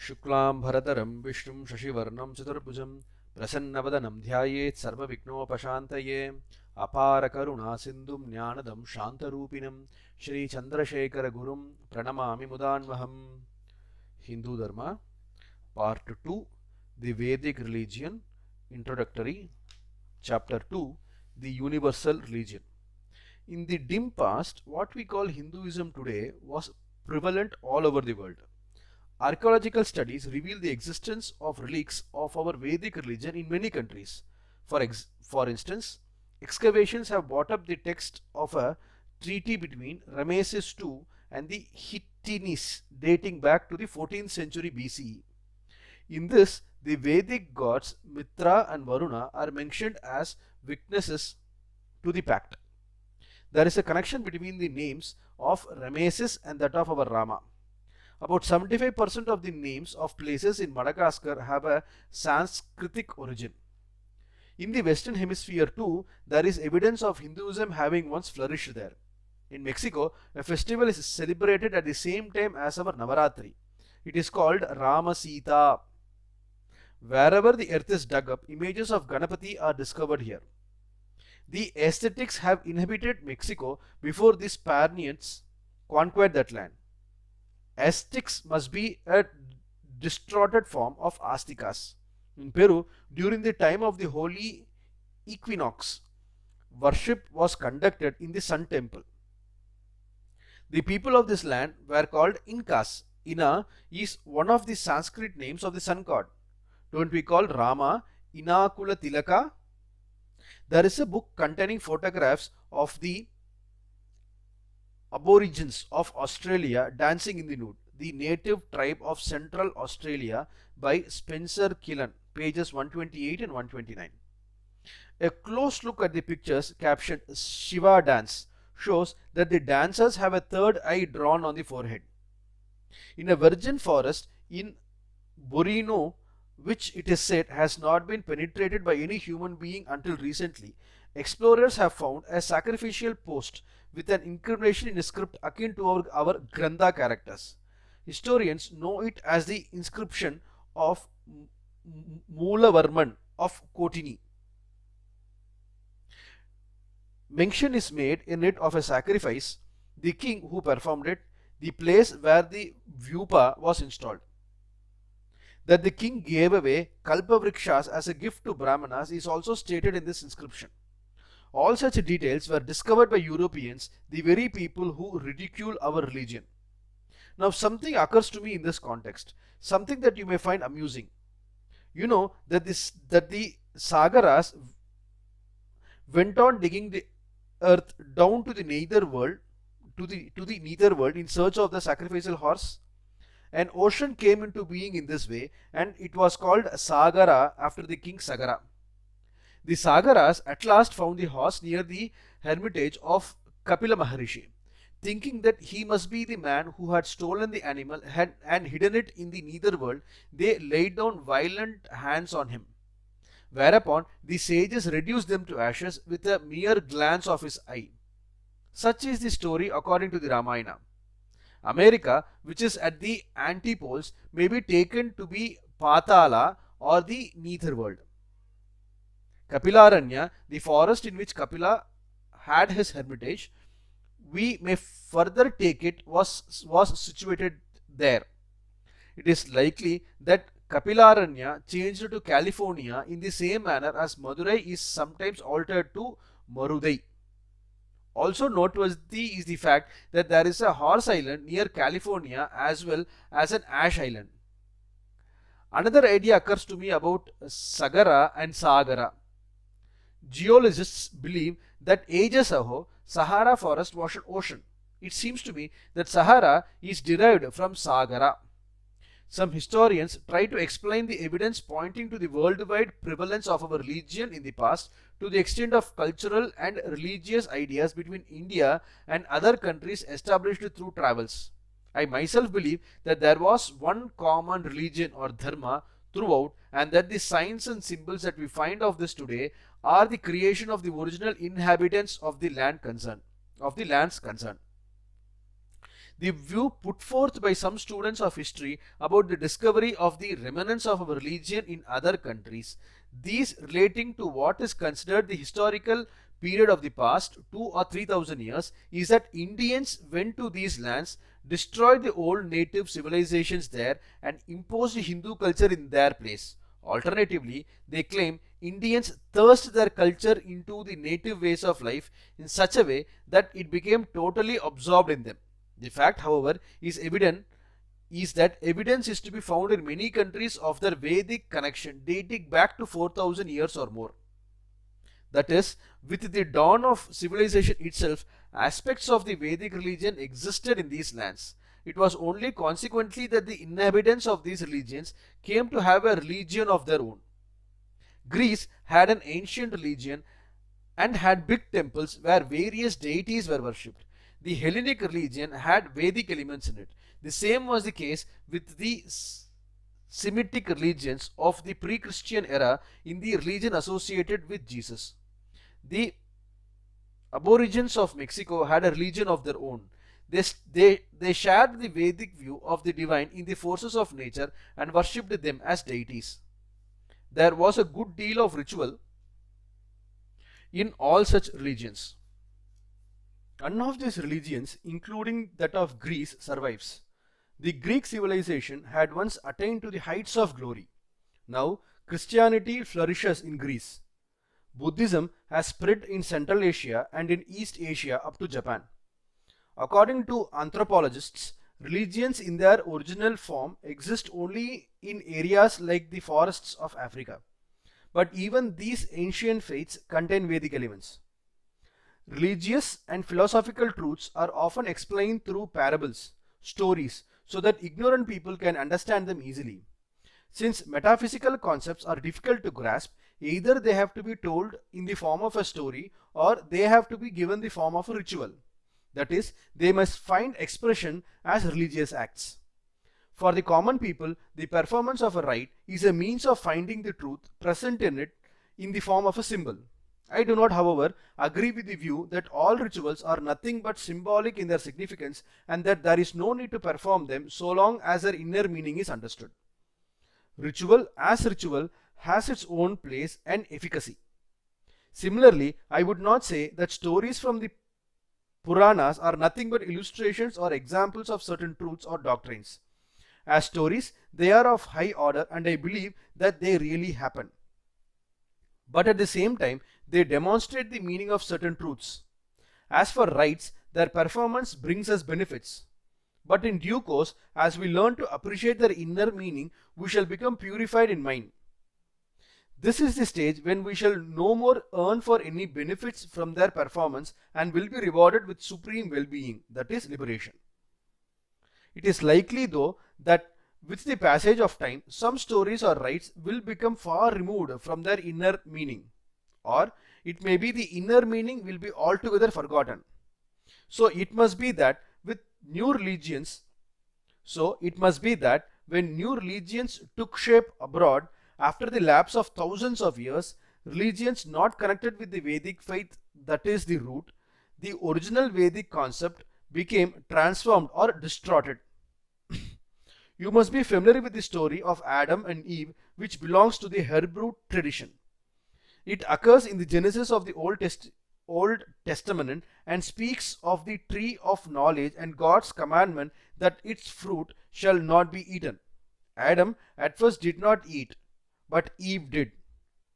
शुक्लां भरतरं विष्णुं शशिवर्णं चतुर्भुजं प्रसन्नवदनं ध्यायेत् सर्वविघ्नोपशान्तये अपारकरुणा सिन्धुं ज्ञानदं शान्तरूपिणं Sri Chandrasekharendra प्रणमामि मुदान्वहम्. Hindu Dharma Part 2, The Vedic Religion, Introductory, Chapter 2, The Universal Religion. In the dim past, what we call Hinduism today was prevalent all over the world. Archaeological studies reveal the existence of relics of our Vedic religion in many countries. For instance, excavations have brought up the text of a treaty between Rameses II and the Hittinis dating back to the 14th century BCE. In this, the Vedic gods Mitra and Varuna are mentioned as witnesses to the pact. There is a connection between the names of Rameses and that of our Rama. About 75% of the names of places in Madagascar have a Sanskritic origin. In the Western Hemisphere too, there is evidence of Hinduism having once flourished there. In Mexico, a festival is celebrated at the same time as our Navaratri. It is called Rama Sita. Wherever the earth is dug up, images of Ganapati are discovered here. The Aztecs have inhabited Mexico before the Spaniards conquered that land. Aztecs must be a distorted form of Aztecas. In Peru, during the time of the holy equinox, worship was conducted in the sun temple. The people of this land were called Incas. Ina is one of the Sanskrit names of the sun god. Don't we call Rama Inakula Tilaka? There is a book containing photographs of the Aborigines of Australia dancing in the nude, the native tribe of Central Australia, by Spencer Killen, pages 128 and 129. A close look at the pictures captioned Shiva dance shows that the dancers have a third eye drawn on the forehead. In a virgin forest in Borneo, which it is said has not been penetrated by any human being until recently, explorers have found a sacrificial post with an inscription in a script akin to our Grantha characters. Historians know it as the inscription of Mulavarman of Kotini. Mention is made in it of a sacrifice, the king who performed it, the place where the Vyupa was installed. That the king gave away Kalpavrikshas as a gift to Brahmanas is also stated in this inscription. All such details were discovered by Europeans, the very people who ridicule our religion. Now something occurs to me in this context, something that you may find amusing. You know that the Sagaras went on digging the earth down to the nether world, to the nether world in search of the sacrificial horse. An ocean came into being in this way, and it was called Sagara after the king Sagara. The Sagaras at last found the horse near the hermitage of Kapila Maharishi. Thinking that he must be the man who had stolen the animal and hidden it in the netherworld, they laid down violent hands on him. Whereupon the sages reduced them to ashes with a mere glance of his eye. Such is the story according to the Ramayana. America, which is at the antipodes, may be taken to be Patala or the netherworld. Kapilaranya, the forest in which Kapila had his hermitage, we may further take it was situated there. It is likely that Kapilaranya changed to California in the same manner as Madurai is sometimes altered to Marudai. Also noteworthy is the fact that there is a horse island near California as well as an ash island. Another idea occurs to me about Sagara and Sagara. Geologists believe that ages ago, Sahara forest was an ocean. It seems to me that Sahara is derived from Sagara. Some historians try to explain the evidence pointing to the worldwide prevalence of our religion in the past to the extent of cultural and religious ideas between India and other countries established through travels. I myself believe that there was one common religion or Dharma throughout, and that the signs and symbols that we find of this today are the creation of the original inhabitants of the lands concerned. The view put forth by some students of history about the discovery of the remnants of our religion in other countries, these relating to what is considered the historical period of the past 2 or 3,000 years, is that Indians went to these lands, destroyed the old native civilizations there, and imposed Hindu culture in their place. Alternatively, they claim Indians thrust their culture into the native ways of life in such a way that it became totally absorbed in them. The fact, however, is that evidence is to be found in many countries of their Vedic connection dating back to 4,000 years or more. That is, with the dawn of civilization itself, aspects of the Vedic religion existed in these lands. It was only consequently that the inhabitants of these religions came to have a religion of their own. Greece had an ancient religion and had big temples where various deities were worshipped. The Hellenic religion had Vedic elements in it. The same was the case with the Semitic religions of the pre-Christian era in the religion associated with Jesus. The aborigines of Mexico had a religion of their own. They shared the Vedic view of the divine in the forces of nature and worshipped them as deities. There was a good deal of ritual in all such religions. None of these religions, including that of Greece, survives. The Greek civilization had once attained to the heights of glory. Now, Christianity flourishes in Greece. Buddhism has spread in Central Asia and in East Asia up to Japan. According to anthropologists, religions in their original form exist only in areas like the forests of Africa. But even these ancient faiths contain Vedic elements. Religious and philosophical truths are often explained through parables, stories, so that ignorant people can understand them easily. Since metaphysical concepts are difficult to grasp, either they have to be told in the form of a story or they have to be given the form of a ritual. That is, they must find expression as religious acts. For the common people, the performance of a rite is a means of finding the truth present in it in the form of a symbol. I do not, however, agree with the view that all rituals are nothing but symbolic in their significance and that there is no need to perform them so long as their inner meaning is understood. Ritual has its own place and efficacy. Similarly, I would not say that stories from the Puranas are nothing but illustrations or examples of certain truths or doctrines. As stories, they are of high order and I believe that they really happen. But at the same time, they demonstrate the meaning of certain truths. As for rites, their performance brings us benefits. But in due course, as we learn to appreciate their inner meaning, we shall become purified in mind. This is the stage when we shall no more earn for any benefits from their performance and will be rewarded with supreme well-being, that is liberation. It is likely though that with the passage of time, some stories or rites will become far removed from their inner meaning, or it may be the inner meaning will be altogether forgotten. So it must be that when new religions took shape abroad after the lapse of thousands of years, religions not connected with the Vedic faith, that is the root, the original Vedic concept became transformed or distorted. You must be familiar with the story of Adam and Eve, which belongs to the Hebrew tradition. It occurs in the Genesis of the Old Testament and speaks of the tree of knowledge and God's commandment that its fruit shall not be eaten. Adam at first did not eat, but Eve did.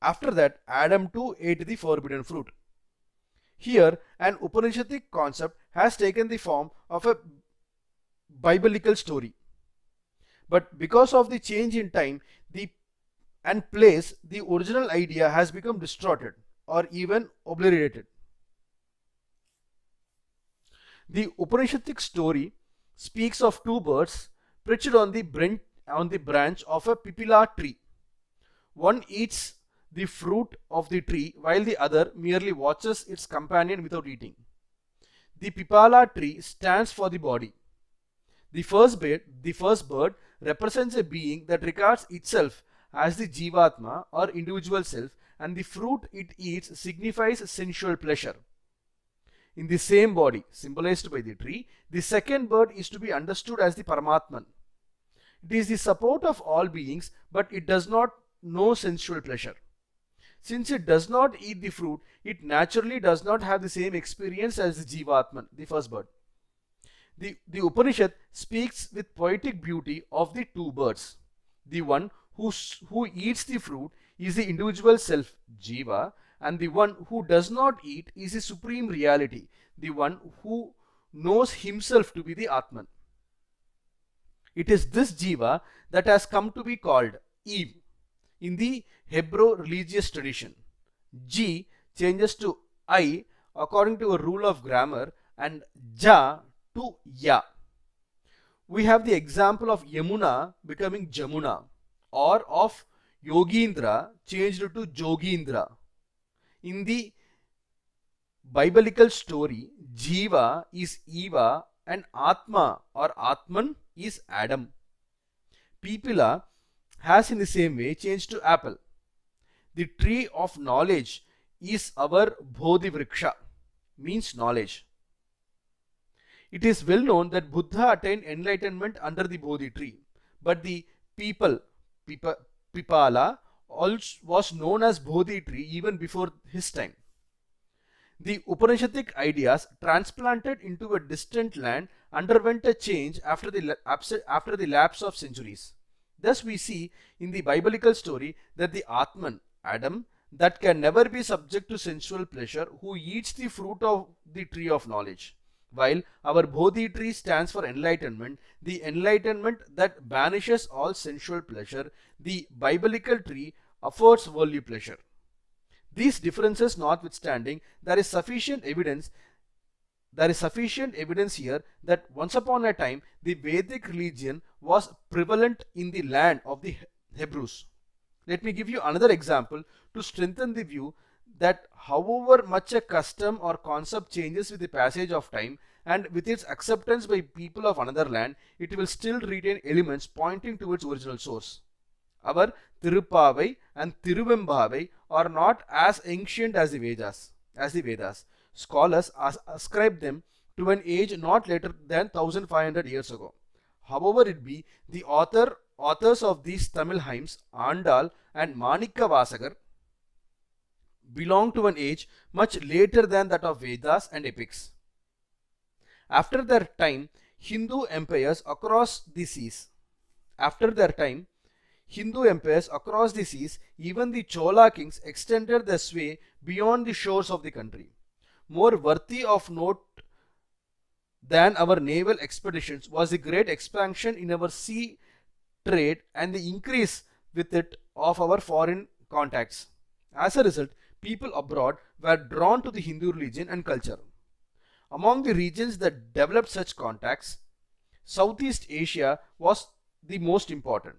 After that, Adam too ate the forbidden fruit. Here, an Upanishadic concept has taken the form of a biblical story. But because of the change in time and place, the original idea has become distorted or even obliterated. The Upanishadic story speaks of two birds perched on the branch of a pipila tree. One eats the fruit of the tree while the other merely watches its companion without eating. The pipala tree stands for the body. The first bird represents a being that regards itself as the jivatma or individual self, and the fruit it eats signifies sensual pleasure. in the same body, symbolized by the tree. The second bird is to be understood as the Paramatman. It is the support of all beings, but it does not know sensual pleasure. Since it does not eat the fruit, it naturally does not have the same experience as the Jivatman, the first bird. The Upanishad speaks with poetic beauty of the two birds. The one who eats the fruit is the individual self, Jiva, and the one who does not eat is the supreme reality, the one who knows himself to be the Atman. It is this Jiva that has come to be called Eve in the Hebrew religious tradition. G changes to I according to a rule of grammar and Ja to Ya. We have the example of Yamuna becoming Jamuna, or of Yogindra changed to Jogindra. In the biblical story, Jiva is Eva and Atma or Atman is Adam. Pipila has in the same way changed to apple. The tree of knowledge is our Bodhi Vriksha, means knowledge. It is well known that Buddha attained enlightenment under the Bodhi tree, but the Pipala also was known as Bodhi tree even before his time. The Upanishadic ideas transplanted into a distant land underwent a change after the lapse of centuries. Thus we see in the biblical story that the Atman, Adam, that can never be subject to sensual pleasure, who eats the fruit of the tree of knowledge. While our Bodhi tree stands for enlightenment, the enlightenment that banishes all sensual pleasure, the biblical tree affords worldly pleasure. These differences notwithstanding, there is sufficient evidence here that once upon a time the Vedic religion was prevalent in the land of the Hebrews. Let me give you another example to strengthen the view that however much a custom or concept changes with the passage of time and with its acceptance by people of another land, it will still retain elements pointing to its original source. Our Tirupavai and Tiruvembavai are not as ancient as the Vedas. Scholars ascribe them to an age not later than 1500 years ago. However it be, the authors of these Tamil hymns, Andal and Manikka Vasagar, belong to an age much later than that of Vedas and epics. After their time, Hindu empires across the seas, even the Chola kings extended their sway beyond the shores of the country. More worthy of note than our naval expeditions was the great expansion in our sea trade and the increase with it of our foreign contacts. As a result, people abroad were drawn to the Hindu religion and culture. Among the regions that developed such contacts, Southeast Asia was the most important.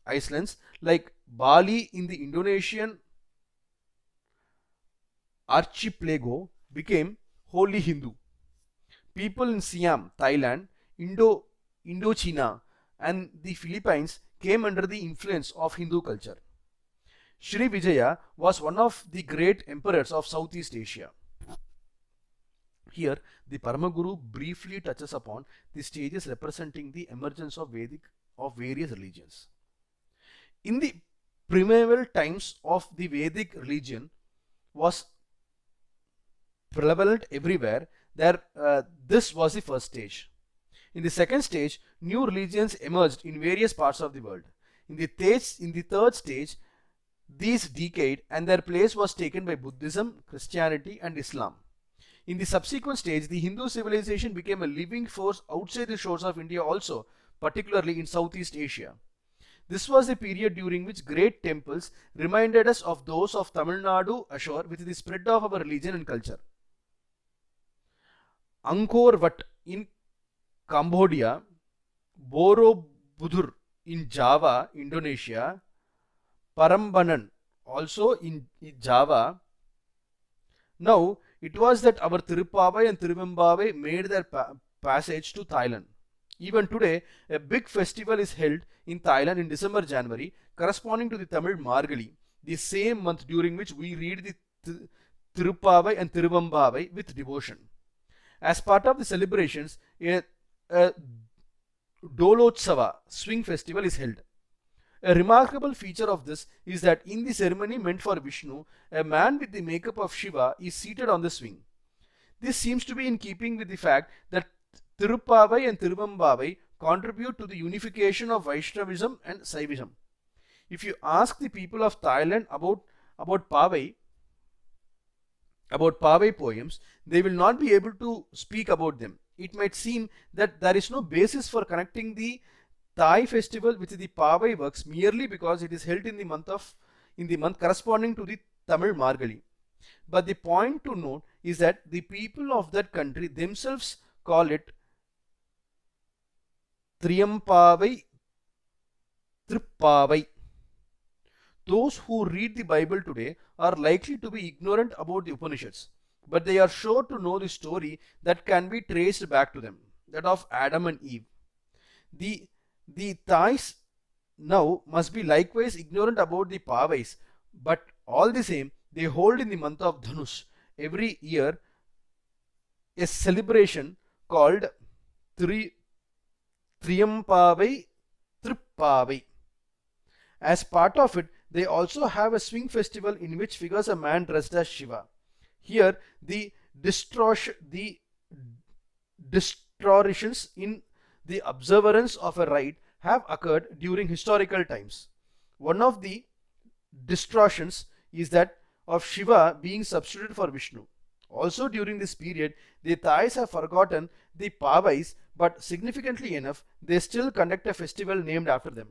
Islands like Bali in the Indonesian archipelago became wholly Hindu. People in Siam, Thailand, Indochina and the Philippines came under the influence of Hindu culture. Sri Vijaya was one of the great emperors of Southeast Asia. Here, the Paramaguru briefly touches upon the stages representing the emergence of various religions. In the primeval times of the Vedic religion was prevalent everywhere. This was the first stage. In the second stage, new religions emerged in various parts of the world. In the third stage, these decayed and their place was taken by Buddhism, Christianity and Islam. In the subsequent stage, the Hindu civilization became a living force outside the shores of India also, particularly in Southeast Asia. This was the period during which great temples reminded us of those of Tamil Nadu ashore with the spread of our religion and culture. Angkor Wat in Cambodia, Borobudur in Java, Indonesia, Parambanan also in Java. Now, it was that our Tirupavai and Tiruvembavai made their passage to Thailand. Even today, a big festival is held in Thailand in December-January, corresponding to the Tamil Margali, the same month during which we read the Tirupavai and Tiruvembavai with devotion. As part of the celebrations, a Dolotsava swing festival is held. A remarkable feature of this is that in the ceremony meant for Vishnu, a man with the makeup of Shiva is seated on the swing. This seems to be in keeping with the fact that Tirupavai and Tiruvambavai contribute to the unification of Vaishnavism and Saivism. If you ask the people of Thailand about Pavai, poems, they will not be able to speak about them. It might seem that there is no basis for connecting the Thai festival with the Pavai works merely because it is held in the month corresponding to the Tamil Margali. But the point to note is that the people of that country themselves call it Triyampavai, Trippavai. Those who read the Bible today are likely to be ignorant about the Upanishads, but they are sure to know the story that can be traced back to them, that of Adam and Eve. The Thais now must be likewise ignorant about the Pavais, but all the same, they hold in the month of Dhanush every year a celebration called Triyampavai, Trippavai. As part of it, they also have a swing festival in which figures a man dressed as Shiva. Here, the distortions in the observance of a rite have occurred during historical times. One of the distortions is that of Shiva being substituted for Vishnu. Also during this period, the Thais have forgotten the Pavais, but significantly enough, they still conduct a festival named after them.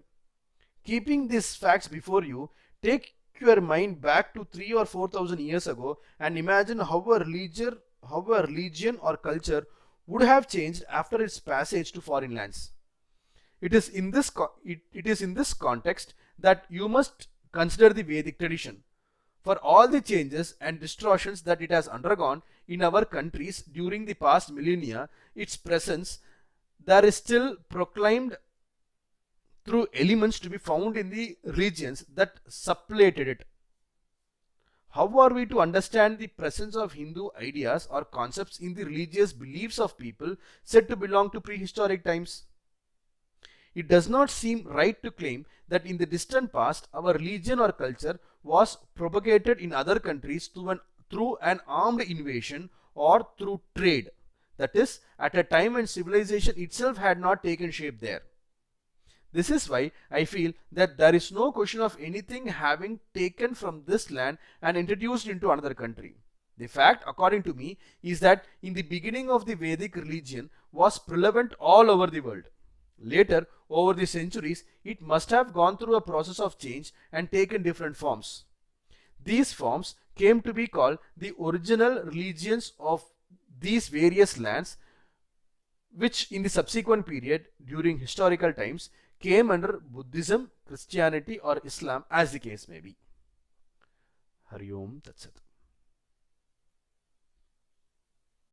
Keeping these facts before you, take your mind back to 3 or 4,000 years ago and imagine how a religion or culture would have changed after its passage to foreign lands. It is in this context that you must consider the Vedic tradition. For all the changes and distortions that it has undergone in our countries during the past millennia, its presence there is still proclaimed through elements to be found in the regions that supplanted it. How are we to understand the presence of Hindu ideas or concepts in the religious beliefs of people said to belong to prehistoric times? It does not seem right to claim that in the distant past our religion or culture was propagated in other countries through an armed invasion or through trade, that is, at a time when civilization itself had not taken shape there. This is why I feel that there is no question of anything having taken from this land and introduced into another country. The fact, according to me, is that in the beginning of the Vedic religion was prevalent all over the world. Later, over the centuries, it must have gone through a process of change and taken different forms. These forms came to be called the original religions of these various lands, which in the subsequent period, during historical times, came under Buddhism, Christianity or Islam, as the case may be. Hari Om Tat Sat.